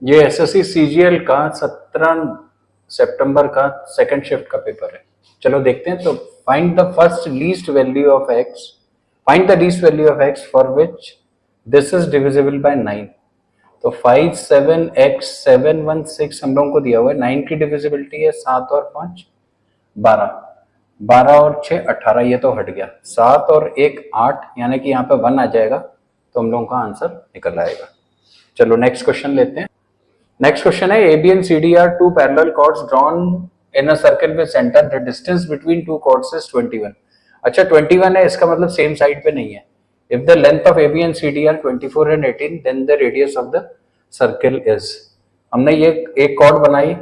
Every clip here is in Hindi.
ये एसएससी सीजीएल का 17 सितंबर का सेकंड शिफ्ट का पेपर है। चलो देखते हैं। तो find the first least value of x, find the least value of x for which this is divisible by 9। तो 5 7 x 7 1 6 हम लोगों को दिया हुआ है। 9 की डिविजिबिलिटी है 7 और 5 12, 12 और 6 18, ये तो हट गया। 7 और 1 8, यानी कि यहाँ पे 1 आ जाएगा, तो हम लोगों का आंसर निकल आएगा। चलो नेक्स्ट क्वेश्चन लेते हैं। नेक्स्ट क्वेश्चन है AB and CD are two parallel chords drawn in a circle with center. The distance between two chords is 21. अच्छा 21 है, इसका मतलब सेम साइड पे नहीं है। If the length of AB and CD are 24 and 18, then the radius of the circle is। हमने ये एक कॉर्ड बनाई,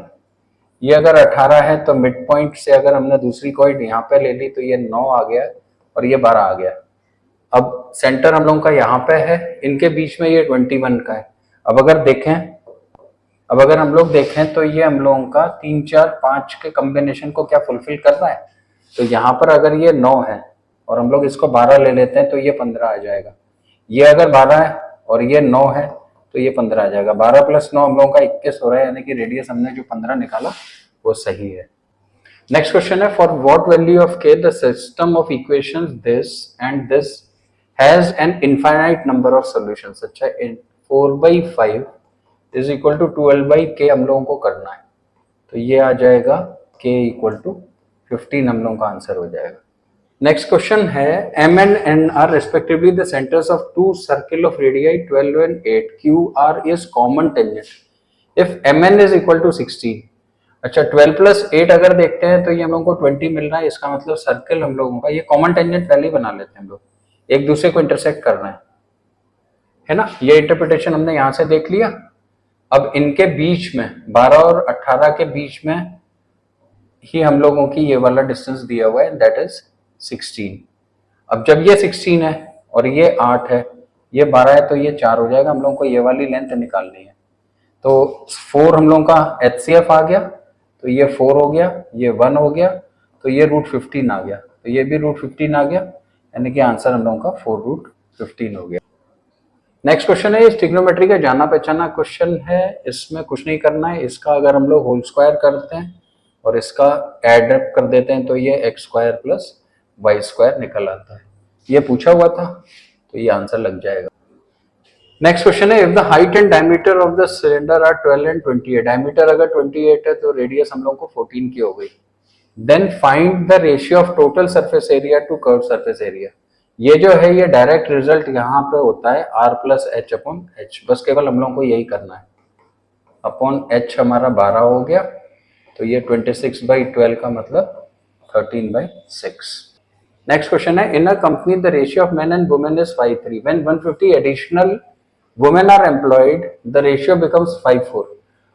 ये अगर 18 है तो मिड पॉइंट से अगर हमने दूसरी कॉर्ड यहाँ पे ले ली तो ये 9 आ गया और ये 12 आ गया। अब सेंटर हम लोगों का यहाँ पे है, इनके बीच में ये 21 का है। अब अगर हम लोग देखें तो ये हम लोगों का 3 4 5 के कॉम्बिनेशन को क्या फुलफिल कर रहा है। तो यहाँ पर अगर ये 9 है और हम लोग इसको 12 ले लेते हैं तो ये 15 आ जाएगा। ये अगर 12 है और ये 9 है तो ये 15 आ जाएगा। 12 + 9 हम लोगों का 21 हो रहा है, यानी कि रेडियस हमने जो 15 निकाला वो सही है। नेक्स्ट क्वेश्चन है, for what value of k the system of equations this and this has an infinite number of solutions. अच्छा 4/5 इज इक्वल टू 12/k हम लोगों को करना है, तो ये आ जाएगा k = 15, हम लोगों का आंसर हो जाएगा। नेक्स्ट क्वेश्चन है, m and n are respectively the centers of two circle of radii 12 and 8. QR is common tangent if mn is equal to 16। अच्छा 12 + 8 अगर देखते हैं तो ये हम लोगों को 20 मिल रहा है। इसका मतलब सर्कल हम लोगों का, ये कॉमन टेंजेंट पहले ही बना लेते हैं हम लोग, एक दूसरे को इंटरसेक्ट करना है ना। ये इंटरप्रिटेशन हमने यहाँ से देख लिया। अब इनके बीच में 12 और 18 के बीच में ही हम लोगों की ये वाला डिस्टेंस दिया हुआ है, दैट इज 16। अब जब ये 16 है और ये 8 है, ये 12 है, तो ये 4 हो जाएगा। हम लोगों को ये वाली लेंथ निकालनी है। तो 4 हम लोगों का HCF आ गया, तो ये 4 हो गया, ये 1 हो गया, तो ये √15 आ गया, तो ये भी √15 आ गया, यानी कि आंसर हम लोगों का 4√15 हो गया। नेक्स्ट क्वेश्चन है, इस ट्रिग्नोमेट्री का जाना पहचाना क्वेश्चन है। इसमें कुछ नहीं करना है, इसका अगर हम लोग होल स्क्वायर करते हैं और इसका एड अप कर देते हैं तो ये x² + y² निकल आता है। ये पूछा हुआ था, तो ये आंसर लग जाएगा। नेक्स्ट क्वेश्चन है, if the height and diameter of the cylinder are 12 and 28, diameter अगर 28 है तो रेडियस हम लोग को 14 की हो गई। Then find the ratio of total surface area to curve surface area. ये जो है ये डायरेक्ट रिजल्ट यहाँ पे होता है r + h/h। बस केवल हम लोगों को यही करना है। अपॉन h हमारा 12 हो गया, तो ये 26/12 का मतलब 13/6। नेक्स्ट क्वेश्चन है, in a company the ratio of men and women is 5:3, when 150 additional women are employed the ratio becomes 5:4।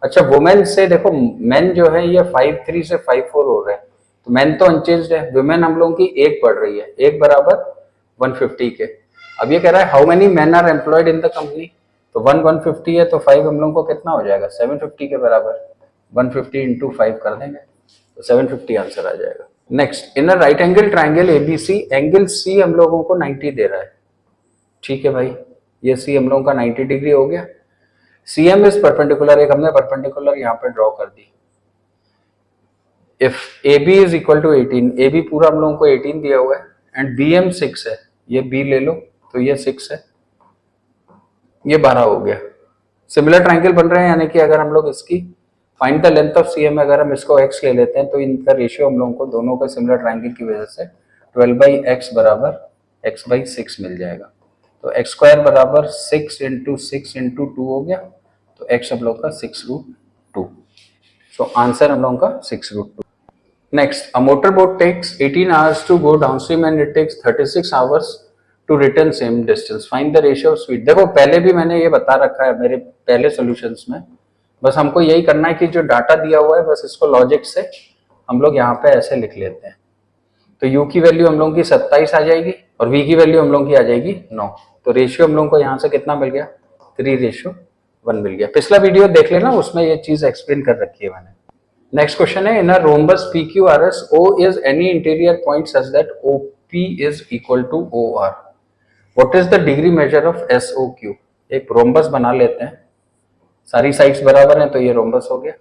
अच्छा वुमेन से देखो, मेन जो है ये 5:3 से 5:4 हो रहे हैं, तो मेन तो अनचेंज्ड है। वुमेन हम लोगों की 1 बढ़ रही है, 1 = 150 के। अब ये कह रहा है how many men are employed in the company, तो 150 है तो 5 हम लोगों को कितना हो जाएगा, 750 के बराबर। 150 × 5 कर देंगे तो 750 आंसर आ जाएगा। Next, in a right angle triangle ABC, angle C हम लोगों को 90 दे रहा है। ठीक है भाई, ये C हम लोगों का 90 डिग्री हो गया। CM इज परपेंडिकुलर, एक हमने परपेंडिकुलर यहाँ पे ड्रॉ कर दी। If AB is equal to 18, AB पूरा हम लोगों को 18 दिया हुआ है, एंड BM 6 है, ये B ले लो तो ये 6 है, ये 12 हो गया। सिमिलर ट्राइंगल बन रहे हैं, यानी कि अगर हम लोग इसकी find the length of CM, अगर हम इसको x ले लेते हैं तो इनका रेशियो हम लोगों को दोनों का सिमिलर ट्राइंगल की वजह से 12/x = x/6 मिल जाएगा। तो x² = 6 × 6 × 2 हो गया, तो x हम लोग का 6√2। सो आंसर हम लोगों का 6√2। Next, a motor boat takes 18 hours to go downstream and it takes 36 hours to return same distance, find the ratio of speed. देखो पहले भी मैंने ये बता रखा है मेरे पहले सॉल्यूशंस में, बस हमको यही करना है कि जो डाटा दिया हुआ है बस इसको लॉजिक से हम लोग यहाँ पे ऐसे लिख लेते हैं। तो u की वैल्यू हम लोगों की 27 आ जाएगी और v की वैल्यू हम लोगों की आ जाएगी 9। तो रेशियो हम लोगों को यहाँ से कितना मिल गया, 3:1 मिल गया। पिछला वीडियो देख लेना, उसमें ये चीज एक्सप्लेन कर रखी है मैंने। नेक्स्ट क्वेश्चन है, in a rhombus PQRS O is any interior point such that OP is equal to OR. What is the degree measure of SOQ? एक रोम्बस बना लेते हैं, सारी साइड्स बराबर हैं तो ये रोम्बस हो गया।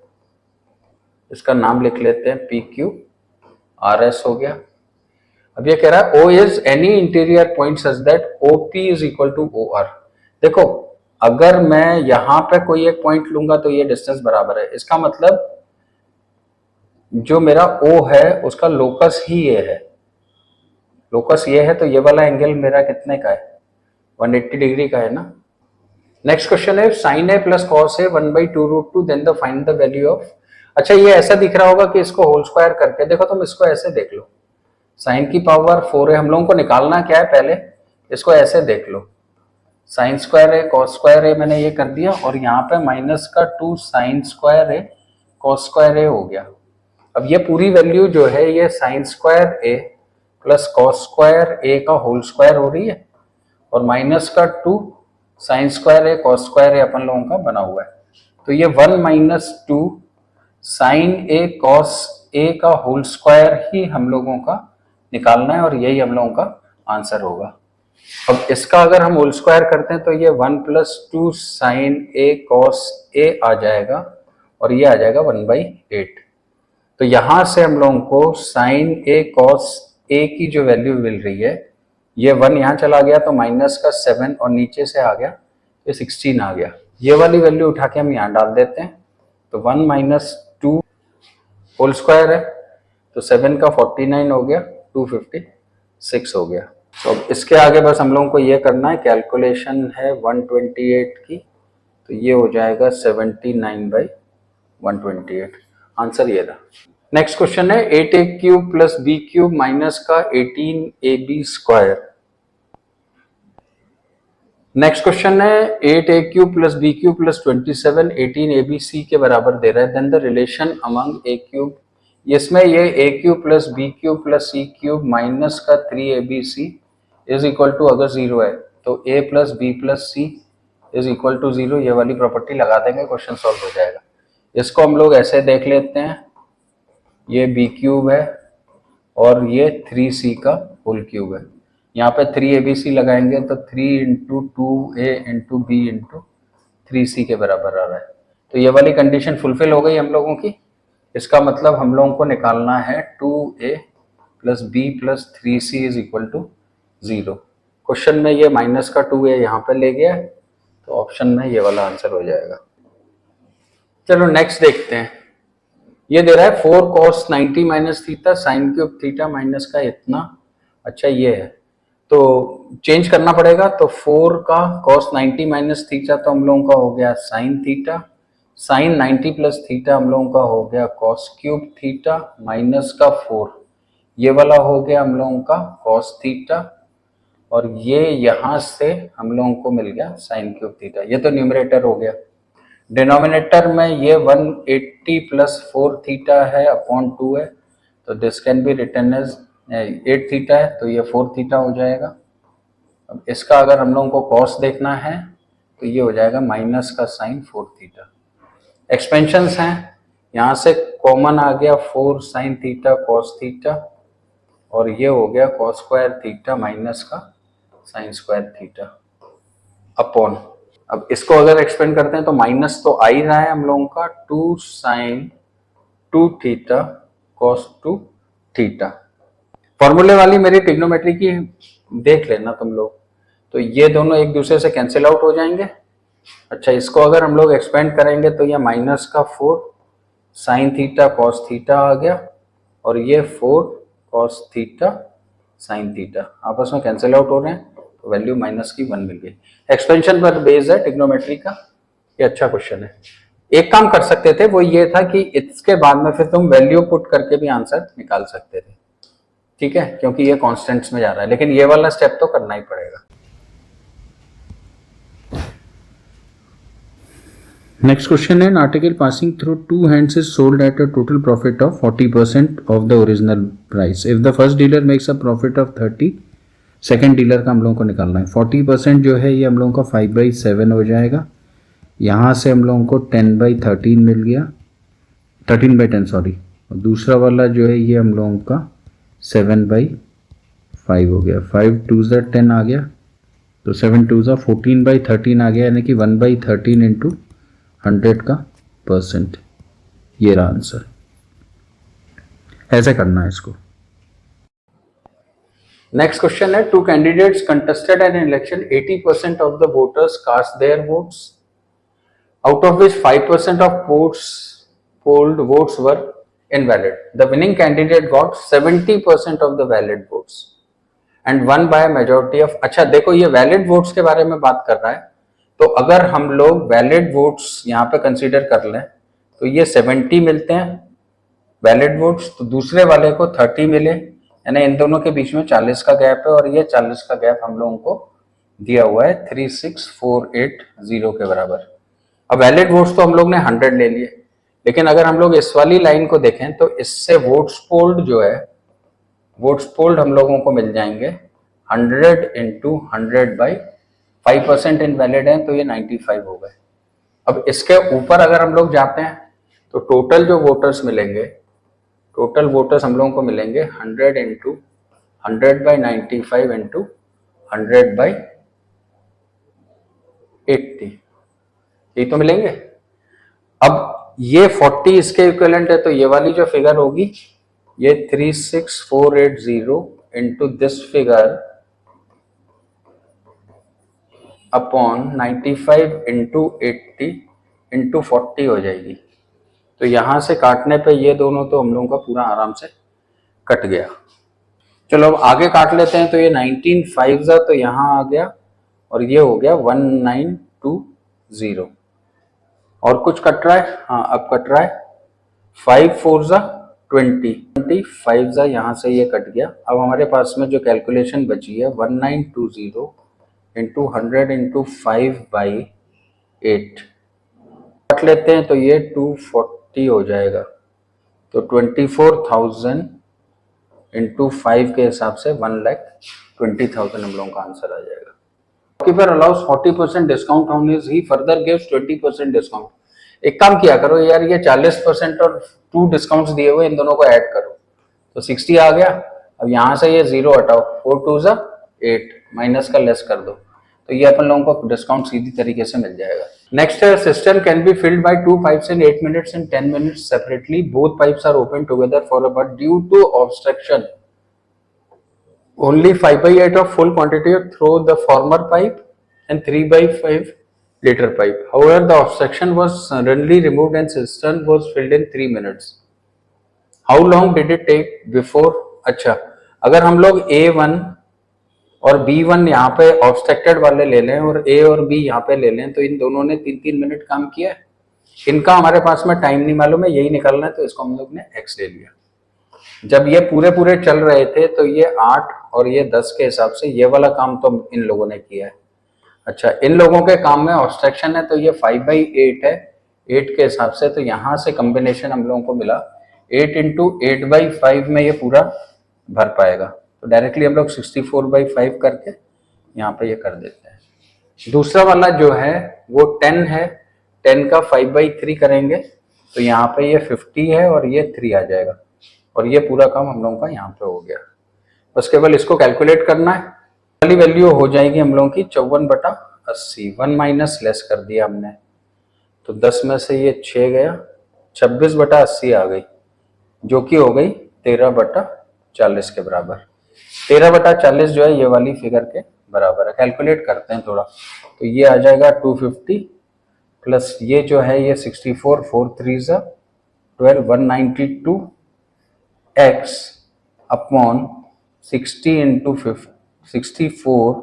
इसका नाम लिख लेते हैं PQRS हो गया। अब ये कह रहा है O is any interior point such that OP is equal to OR। देखो अगर मैं यहां पे कोई एक पॉइंट लूंगा तो ये डिस्टेंस बराबर है, इसका मतलब जो मेरा O है उसका लोकस ही ये है, लोकस ये है, तो ये वाला एंगल मेरा कितने का है, 180 डिग्री का है ना। नेक्स्ट क्वेश्चन है sin A plus cos A 1/2√2 then the find the value of. अच्छा ये ऐसा दिख रहा होगा कि इसको होल स्क्वायर करके देखो, तुम इसको ऐसे देख लो, साइन की पावर 4 है, हम लोगों को निकालना क्या है, पहले इसको ऐसे देख लो, साइन स्क्वायर है कॉस स्क्वायर है, मैंने ये कर दिया, और यहाँ पे माइनस का 2 साइन स्क्वायर है कॉस स्क्वायर है हो गया। अब ये पूरी वैल्यू जो है ये साइन स्क्वायर ए प्लस कॉस स्क्वायर ए का होल स्क्वायर हो रही है, और माइनस का 2 साइन स्क्वायर है कॉस स्क्वायर है अपन लोगों का बना हुआ है, तो ये 1 minus 2 sign A cos A का होल स्क्वायर ही हम लोगों का निकालना है, और यही हम लोगों का आंसर होगा। अब इसका अगर हम होल स्क्वायर करते हैं तो ये 1 plus 2 sign A cos A आ जाएगा, और ये आ जाएगा 1/8। तो यहां से हम लोगों को साइन ए कॉस ए की जो वैल्यू मिल रही है, ये 1 यहाँ चला गया तो माइनस का 7 और नीचे से आ गया ये 16 आ गया, ये वाली वैल्यू उठा के हम यहाँ डाल देते हैं, तो 1 माइनस 2 होल स्क्वायर है तो 7 का 49 हो गया, 256 हो गया। तो अब इसके आगे बस हम लोगों को ये करना है, कैलकुलेशन है 128 की, तो ये हो जाएगा 79/128, आंसर ये रहा। नेक्स्ट क्वेश्चन है 8a³ प्लस b³ माइनस का 18ab²। नेक्स्ट क्वेश्चन है 8a³ plus b³ plus 27 18abc के बराबर दे रहा है, then the relation among a³, इसमें ये a³ plus b³ plus c³ minus का 3abc इज इक्वल टू, अगर 0 है तो a plus b plus c is equal to 0, ये वाली प्रॉपर्टी लगा देंगे, क्वेश्चन सॉल्व हो जाएगा। इसको हम लोग ऐसे देख लेते हैं, ये b³ है और ये 3c का होल क्यूब है, यहाँ पे 3abc लगाएंगे तो 3 into 2a into b into 3c के बराबर आ रहा है, तो ये वाली कंडीशन फुलफिल हो गई हम लोगों की। इसका मतलब हम लोगों को निकालना है 2a plus b plus 3c is equal to 0। Question में ये माइनस का 2a यहाँ पे ले गया, तो ऑप्शन में ये वाला आंसर हो जाएगा। चलो नेक्स्ट देखते हैं, ये दे रहा है 4 cos 90 minus theta sine cube theta minus का इतना। अच्छा ये है तो चेंज करना पड़ेगा, तो 4 का cos 90 माइनस थीटा तो हम लोगों का हो गया sine theta, sine 90 plus theta हम लोगों का हो गया cos क्यूब थीटा माइनस का 4, ये वाला हो गया हम लोगों का cos थीटा, और ये यहाँ से हम लोगों को मिल गया साइन क्यूब थीटा, ये तो न्यूमरेटर हो गया। डिनोमिनेटर में ये 180 प्लस 4 थीटा है अपॉन 2 है, तो this can be written as 8 theta है, तो ये 4 थीटा हो जाएगा। अब इसका अगर हम लोगों को कॉस देखना है तो ये हो जाएगा माइनस का साइन 4 थीटा। एक्सपेंशंस हैं, यहाँ से कॉमन आ गया 4 साइन थीटा कॉस थीटा, और ये हो गया कॉस स्क्वायर थीटा माइनस का साइन स्क्वायर थीटा अपॉन, अब इसको अगर एक्सपेंड करते हैं तो माइनस तो आ ही रहा है हम लोगों का 2 साइन 2 थीटा कॉस 2 थीटा। फॉर्मूले वाली मेरी ट्रिग्नोमेट्री की देख लेना तुम लोग, तो ये दोनों एक दूसरे से कैंसिल आउट हो जाएंगे। अच्छा इसको अगर हम लोग एक्सपेंड करेंगे तो ये माइनस का 4 साइन थीटा कॉस थीटा आ गया, और ये 4 कॉस थीटा साइन थीटा आपस में कैंसिल आउट हो रहे हैं, तो वैल्यू माइनस की 1 मिल गई। एक्सपेंशन पर बेस है ट्रिग्नोमेट्री का, ये अच्छा क्वेश्चन है। एक काम कर सकते थे, वो ये था कि इसके बाद में फिर तुम वैल्यू पुट करके भी आंसर निकाल सकते थे, ठीक है, क्योंकि ये कांस्टेंट्स में जा रहा है, लेकिन ये वाला स्टेप तो करना ही पड़ेगा। Next question, an article passing through 2 hands is sold at a total profit of 40% of the original price. If the first dealer makes a profit of 30, second dealer का हम लोगों को निकालना है। 40% जो है ये हम लोगों का 5/7 हो जाएगा, यहाँ से हम लोगों को 10/13 मिल गया, 13/10 सॉरी, और दूसरा वाला जो है ये हम लोगों का 7/5 हो गया, 5 2s 10 आ गया, तो 7 2s 14/13 आ गया, यानी कि 1/13 इंटू 100 का परसेंट। ये रहा आंसर। ऐसे करना है इसको। नेक्स्ट क्वेश्चन है, two candidates contested an election, 80% of the voters cast their votes, out of which 5% of polled votes were invalid. The winning candidate got 70% of the valid votes and won by a majority of। अच्छा देखो, ये valid votes के बारे में बात कर रहा है, तो अगर हम लोग valid votes यहाँ पे कंसीडर कर लें तो ये 70 मिलते हैं वैलिड वोट्स, तो दूसरे वाले को 30 मिले, यानी इन दोनों के बीच में 40 का गैप है, और ये 40 का गैप हम लोगों को दिया हुआ है 36480 के बराबर। अब वैलिड वोट्स तो हम लोग ने 100 ले लिए, लेकिन अगर हम लोग इस वाली लाइन को देखें तो इससे वोट्स पोल्ड जो है, वोट्स पोल्ड हम लोगों को मिल जाएंगे 100 इंटू 100 बाई 5% इनवैलिड है, तो ये 95 हो गए। अब इसके ऊपर अगर हम लोग जाते हैं तो टोटल जो वोटर्स मिलेंगे, टोटल वोटर्स हम लोगों को मिलेंगे 100 इंटू 100 बाई 95 इंटू 100 बाई 80, ये तो मिलेंगे। अब ये 40 इसके इक्विवेलेंट है, तो ये वाली जो फिगर होगी ये 36480 into this figure upon 95 into 80 into 40 हो जाएगी। तो यहां से काटने पे ये दोनों तो हम लोगों का पूरा आराम से कट गया। चलो अब आगे काट लेते हैं, तो ये 19 5 तो यहां आ गया, और ये हो गया 1920। और कुछ कट रहा है, हाँ अब कट रहा है 5 4 20 25 यहाँ से ये कट गया। अब हमारे पास में जो कैलकुलेशन बची है 1920 इंटू 100 इंटू 5 बाई 8 काट लेते हैं, तो ये 240 हो जाएगा। तो 24,000 इंटू 5 के हिसाब से 1,20,000 हम लोगों का आंसर आ जाएगा। Shopkeeper allows 40% discount on his, he further gives 20% discount। एक काम किया करो यार, ये 40% और 2 डिस्काउंट्स दिए हुए इन दोनों को ऐड करो, तो 60 आ गया। अब यहाँ से ये 0 हटाओ, 4 2 8 माइनस का लेस कर दो, तो ये अपन लोगों को डिस्काउंट सीधी तरीके से मिल जाएगा। नेक्स्ट है, system can be filled by 2 pipes in 8 minutes and 10 minutes separately, both pipes are open together for a but due to obstruction only 5/8 of full quantity through the former pipe and 3/5 liter pipe. However, the obstruction was suddenly removed and cistern was filled in 3 minutes. How long did it take before? अच्छा, अगर हम लोग A1 और B1 यहाँ पे obstructed वाले ले लें और A और B यहाँ पे ले लें, तो इन दोनों ने 3-3 मिनट काम किया है। इनका हमारे पास में टाइम नहीं मालूम है, यही निकालना है, तो इसको हम लोग ने X ले लिया। जब ये पूरे चल रहे थे तो ये 8 और ये 10 के हिसाब से ये वाला काम तो इन लोगों ने किया है। अच्छा, इन लोगों के काम में ऑब्स्ट्रक्शन है, तो ये 5/8 है 8 के हिसाब से, तो यहाँ से कॉम्बिनेशन हम लोगों को मिला 8 इंटू 8/5 में ये पूरा भर पाएगा। तो डायरेक्टली हम लोग 64/5 करके यहाँ पे ये कर देते हैं। दूसरा वाला जो है वो 10 है, 10 का 5/3 करेंगे, तो यहाँ पे ये 50 है और ये 3 आ जाएगा, और ये पूरा काम हम लोगों का यहाँ पे हो गया। बस केवल इसको कैलकुलेट करना है। वाली वैल्यू हो जाएगी हम लोगों की 54/80, 1 माइनस लेस कर दिया हमने, तो 10 में से ये 6 गया, 26/80 आ गई, जो कि हो गई 13/40 के बराबर। 13/40 जो है ये वाली फिगर के बराबर है। कैलकुलेट करते हैं थोड़ा, तो ये आ जाएगा 250 प्लस ये जो है ये 64, 4 3 12, 192 x upon 60 into 64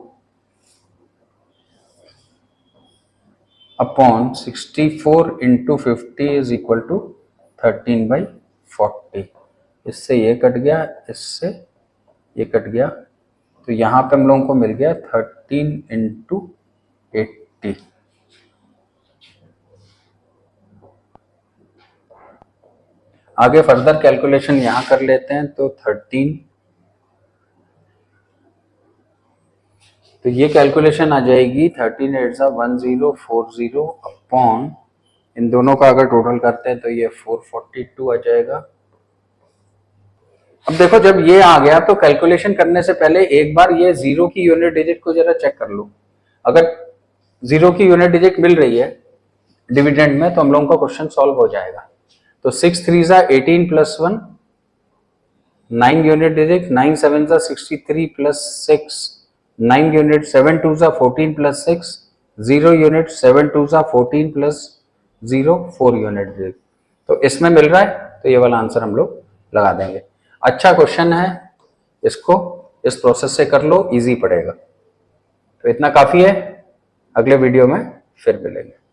upon 64 into 50 is equal to 13/40। इससे ये कट गया, इससे ये कट गया, तो यहाँ पे हम लोगों को मिल गया 13 इंटू 80। आगे फर्दर कैलकुलेशन यहाँ कर लेते हैं, तो 13, तो ये कैलकुलेशन आ जाएगी 13 8 1040 अपॉन, इन दोनों का अगर टोटल करते हैं तो ये 442 आ जाएगा। अब देखो जब ये आ गया तो कैलकुलेशन करने से पहले एक बार ये 0 की यूनिट डिजिट को जरा चेक कर लो। अगर 0 की यूनिट डिजिट मिल रही है डिविडेंड में, तो हम लोगों का क्वेश्चन सॉल्व हो जाएगा। तो 6 3 जा 18 प्लस 1, 9 यूनिट डिजिट, 9 7 जा 63 प्लस 6, 9 यूनिट, 7 2 जा 14 प्लस 6, 0 यूनिट, 7 2 जा 14 प्लस 0, 4 यूनिट डिजिट। तो इसमें मिल रहा है, तो ये वाला आंसर हम लोग लगा देंगे। अच्छा क्वेश्चन है, इसको इस प्रोसेस से कर लो, इजी पड़ेगा। तो इतना काफी है, अगले वीडियो में फिर मिलेंगे।